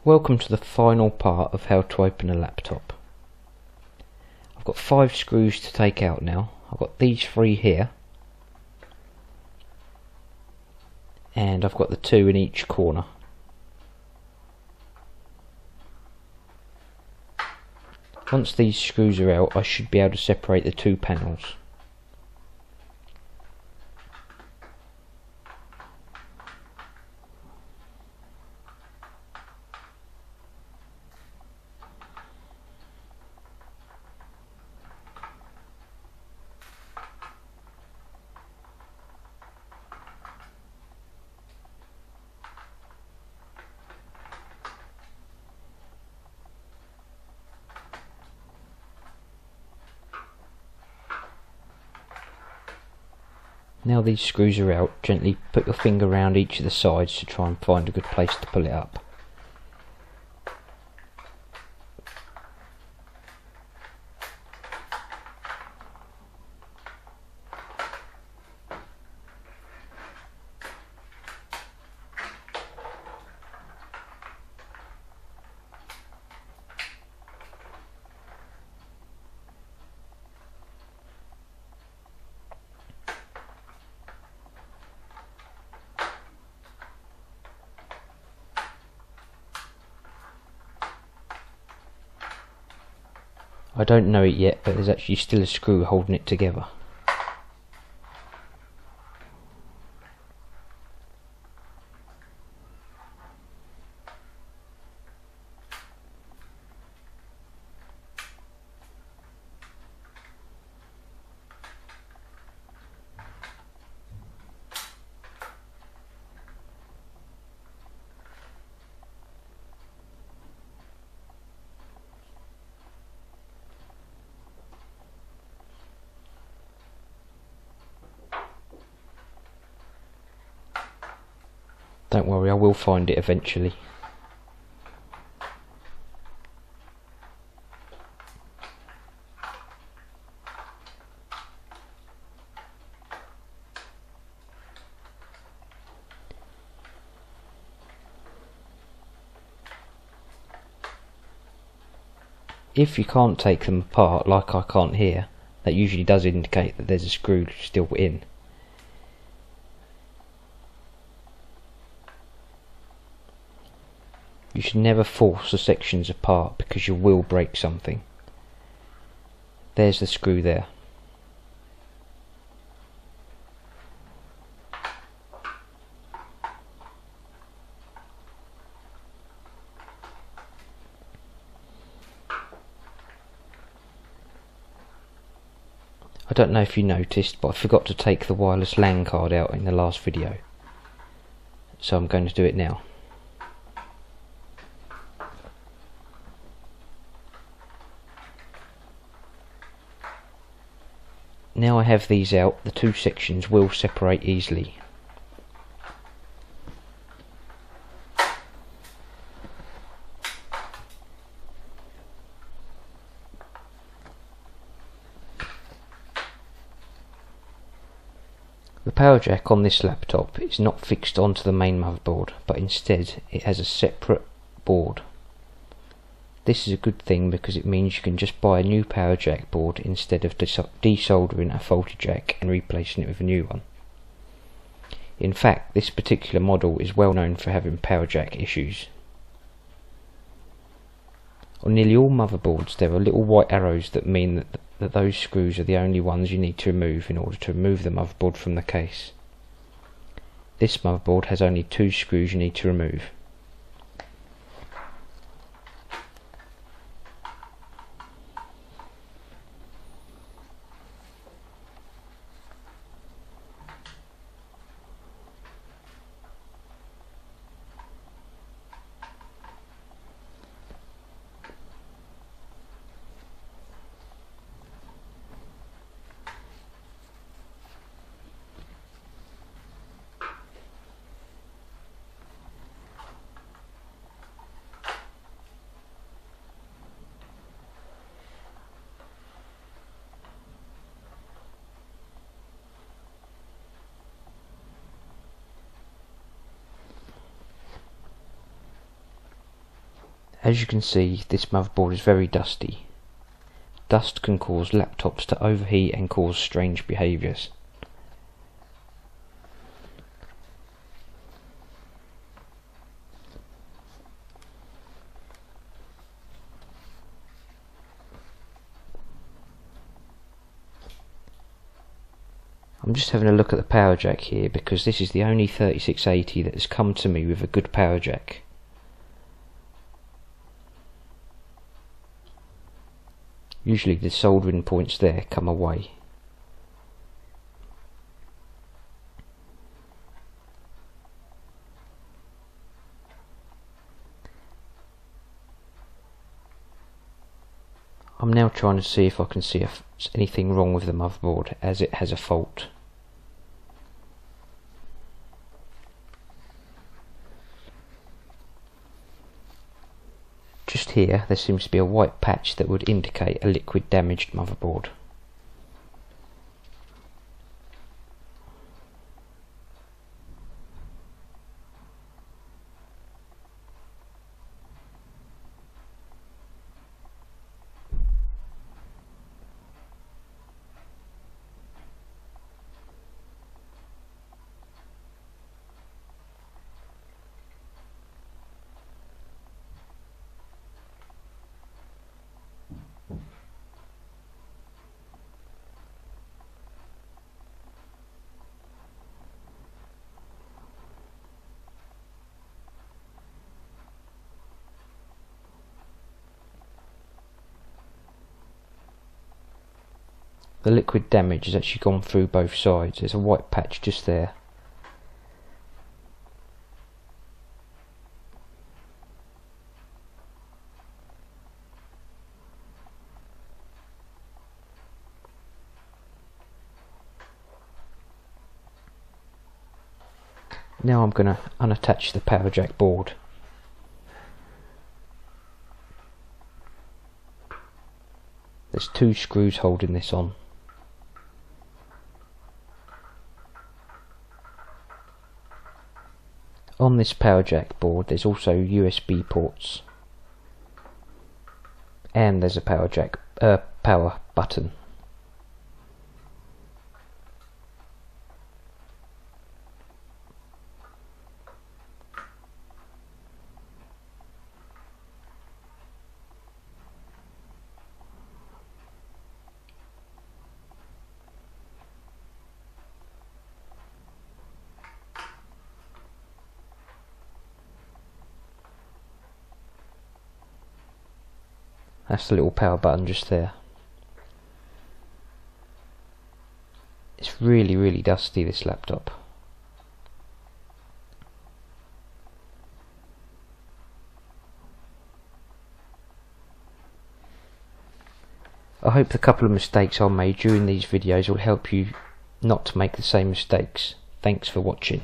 Welcome to the final part of how to open a laptop. I've got 5 screws to take out now. I've got these 3 here, and I've got the 2 in each corner. Once these screws are out, I should be able to separate the 2 panels. Now these screws are out, gently put your finger around each of the sides to try and find a good place to pull it up. I don't know it yet, but there's actually still a screw holding it together. Don't worry, I will find it eventually. If you can't take them apart, like I can't here, that usually does indicate that there's a screw still in. You should never force the sections apart because you will break something. There's the screw there. I don't know if you noticed, but I forgot to take the wireless LAN card out in the last video, so I'm going to do it now. Now I have these out, the 2 sections will separate easily. The power jack on this laptop is not fixed onto the main motherboard, but instead it has a separate board. This is a good thing because it means you can just buy a new power jack board instead of desoldering a faulty jack and replacing it with a new one. In fact, this particular model is well known for having power jack issues. On nearly all motherboards there are little white arrows that mean that those screws are the only ones you need to remove in order to remove the motherboard from the case. This motherboard has only 2 screws you need to remove. As you can see, this motherboard is very dusty. Dust can cause laptops to overheat and cause strange behaviours. I'm just having a look at the power jack here because this is the only 3680 that has come to me with a good power jack. Usually the soldering points there come away. I'm now trying to see if I can see if there's anything wrong with the motherboard as it has a fault. Just here there seems to be a white patch that would indicate a liquid damaged motherboard. The liquid damage has actually gone through both sides. There's a white patch just there. Now I'm going to unattach the power jack board. There's two screws holding this on. On this power jack board there's also USB ports, and there's a power button. That's the little power button just there. It's really dusty, this laptop. I hope the couple of mistakes I made during these videos will help you not to make the same mistakes. Thanks for watching.